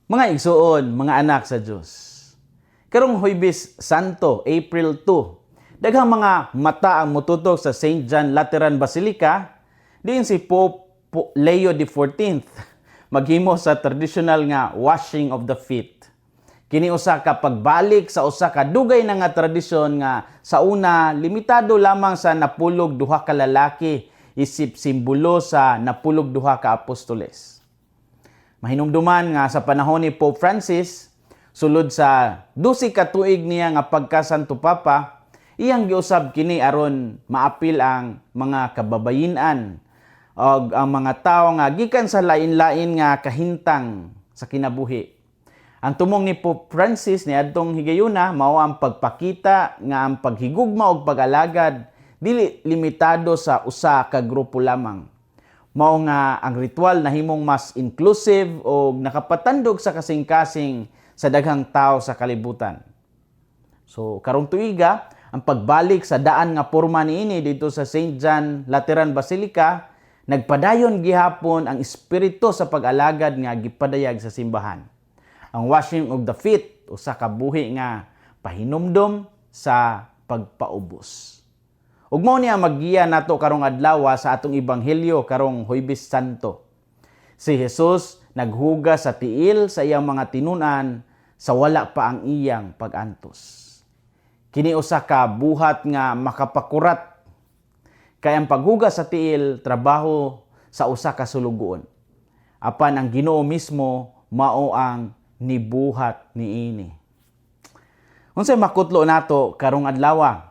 Mga igsuon, mga anak sa Diyos. Karong Huwebes Santo, April 2, daghang mga mata ang mututok sa St. John Lateran Basilica, diin si Pope Leo XIV maghimo sa traditional nga washing of the feet. Kini usa ka pagbalik sa usa ka dugay na nga tradisyon nga sa una limitado lamang sa napulog duha ka lalaki isip simbolo sa napulog duha ka apostoles. Mahinumduman nga sa panahon ni Pope Francis, sulod sa 12 ka tuig niya nga pagka-Santo Papa, iyang giusab kini aron maapil ang mga kababayin-an o ang mga tao nga gikan sa lain-lain nga kahintang sa kinabuhi. Ang tumong ni Pope Francis ni adtong higayuna mao ang pagpakita nga ang paghigugma og pag-alagad dili limitado sa usa ka grupo lamang. Mao nga ang ritual nahimong mas inclusive o nakapatandog sa kasing-kasing sa daghang tao sa kalibutan. So karong tuiga, ang pagbalik sa daan nga porma niini dito sa St. John Lateran Basilica, nagpadayon gihapon ang espiritu sa pag-alagad nga gipadayag sa simbahan. Ang washing of the feet usa ka buhi nga pahinumdom sa pagpaubos. Ug mao niya maggiya nato karong adlaw sa atong ebanghelyo karong Huwebes Santo. Si Jesus naghuga sa tiil sa iyang mga tinunan sa wala pa ang iyang pag-antos. Kini usa ka buhat nga makapakurat kay ang paghuga sa tiil trabaho sa usa ka sulugoon. Apan ang Ginoo mismo mao ang nibuhat niini. Unsay makutlo nato karong adlaw?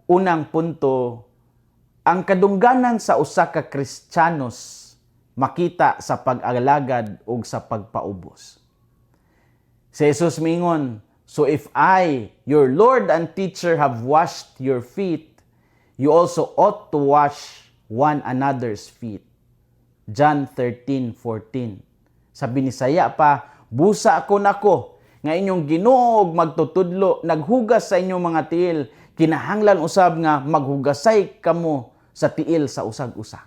Unang punto, ang kadungganan sa usa ka Kristiyanos makita sa pag-alagad ug sa pagpaubos. Si Jesus mingon, "So if I, your Lord and teacher, have washed your feet, you also ought to wash one another's feet." John 13:14. Sa Binisaya pa, "Busa ako nako nga inyong Ginoo ug magtutudlo, naghugas sa inyong mga tiil, kinahanglan usab nga maghugasay kamo sa tiil sa usag-usa."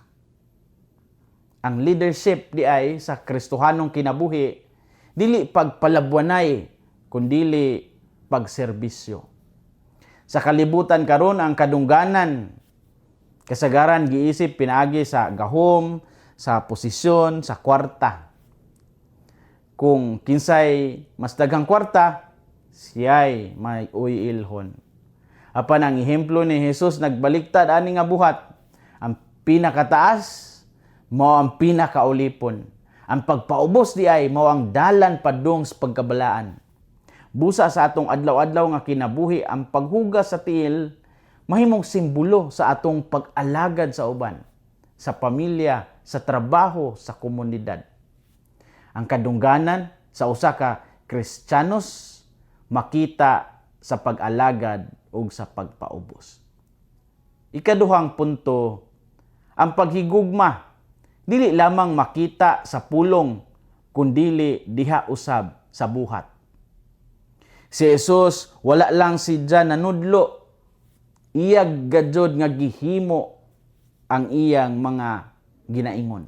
Ang leadership di ay sa Kristohanong kinabuhi, dili pagpalabwanay, kundili pagserbisyo. Sa kalibutan karon ang kadungganan, kasagaran giisip pinaagi sa gahom, sa posisyon, sa kwarta. Kung kinsay mas daghang kwarta, siya'y may uyiilhon. Apan ang ehemplo ni Jesus nagbaliktad ani nga buhat. Ang pinakataas mao ang pinakaulipon. Ang pagpaubos di ay mao ang dalan padung sa pagkabalaan. Busa sa atong adlaw-adlaw nga kinabuhi, ang paghugas sa tiil mahimong simbolo sa atong pag-alagad sa uban, sa pamilya, sa trabaho, sa komunidad. Ang kadungganan sa usa ka Kristiyanos makita sa pag-alagad ug sa pagpaubos. Ikaduhang punto, ang paghigugma dili lamang makita sa pulong kundili diha usab sa buhat. Si Jesus wala lang si John nanudlo, iyag gajud nga gihimo ang iyang mga ginaingon.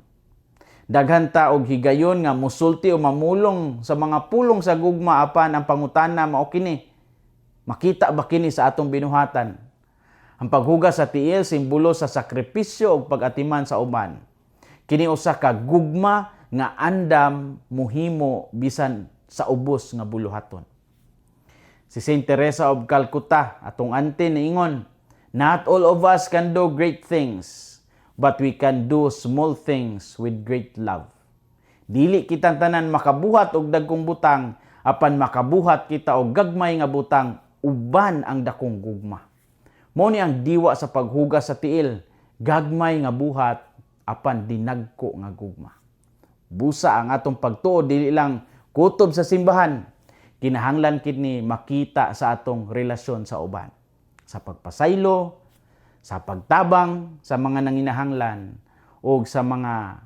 Daghan ta og higayon nga musulti o mamulong sa mga pulong sa gugma apan ang pangutana mao kini, makita ba kini sa atong binuhatan? Ang paghugas sa tiil simbolo sa sakripisyo ug pag-atiman sa uban. Kini usa ka gugma nga andam muhimo bisan sa ubos nga buluhaton. Si Saint Teresa of Calcutta atong auntie niingon, "Not all of us can do great things, but we can do small things with great love." Dili kita tanan makabuhat og dagkong butang, apan makabuhat kita og gagmay nga butang uban ang dakong gugma. Mao ni ang diwa sa paghugas sa tiil, gagmay nga buhat apan dinagko nga gugma. Busa ang atong pagtuo dili lang kutob sa simbahan, kinahanglan kini makita sa atong relasyon sa uban, sa pagpasaylo, sa pagtabang sa mga nanginahanglan o sa mga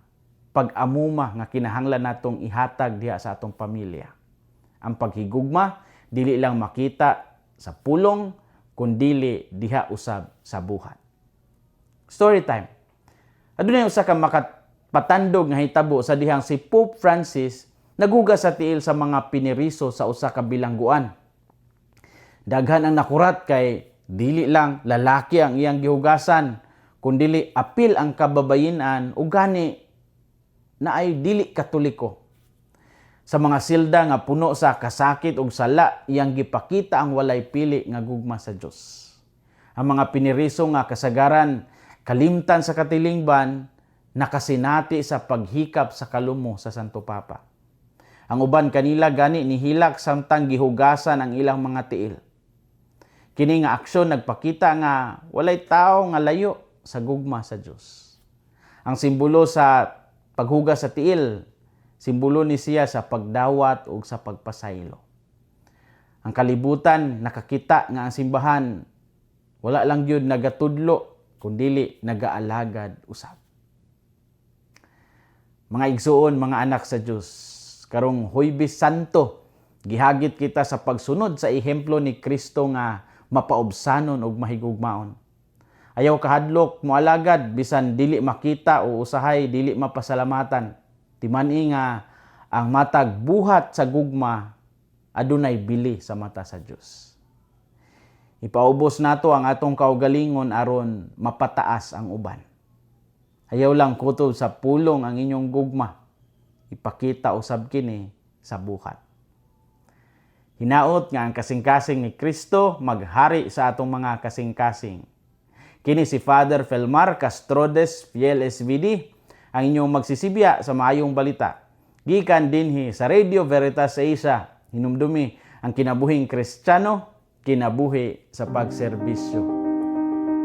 pag-amuma nga kinahanglan natong ihatag diha sa atong pamilya. Ang paghigugma dili lang makita sa pulong kundili diha usab sa buhat. Story time. Adunay usa ka makapatandog nga hitabo sa dihang si Pope Francis Naghugas sa tiil sa mga piniriso sa usa ka bilangguan. Daghan ang nakurat kay dili lang lalaki ang iyang gihugasan, kundili apil ang kababayenan ug gani na ay dili katoliko. Sa mga silda nga puno sa kasakit ug sala, iyang gipakita ang walay pili nga gugma sa Dios. Ang mga piniriso nga kasagaran kalimtan sa katilingban nakasinati sa paghikap sa kalumo sa Santo Papa. Ang uban kanila gani nihilak samtang gihugasan ang ilang mga tiil. Kini nga aksyon nagpakita nga walay tao nga layo sa gugma sa Dios. Ang simbolo sa paghugas sa tiil, simbolo ni siya sa pagdawat o sa pagpasaylo. Ang kalibutan nakakita nga ang simbahan wala lang yun nagatudlo kundili nagaalagad usab. Mga igsuon, mga anak sa Dios, karong Huwebes Santo, gihagit kita sa pagsunod sa ehemplo ni Kristo nga mapaobsanon ug mahigugmaon. Ayaw kahadlok moalagad bisan dili makita o usahay dili mapasalamatan. Timani nga ang matag buhat sa gugma adunay bili sa mata sa Dios. Ipaubos nato ang atong kaugalingon aron mapataas ang uban. Ayaw lang kutob sa pulong ang inyong gugma. Ipakita usab kini sa buhat. Hinaot nga ang kasing-kasing ni Kristo maghari sa atong mga kasing-kasing. Kini si Father Felmar Castrodes, Fiel SVD, ang inyong magsisibya sa maayong balita. Gikan dinhi sa Radio Veritas Asia, hinumdumi ang kinabuhing Kristiyano, kinabuhi sa pagserbisyo.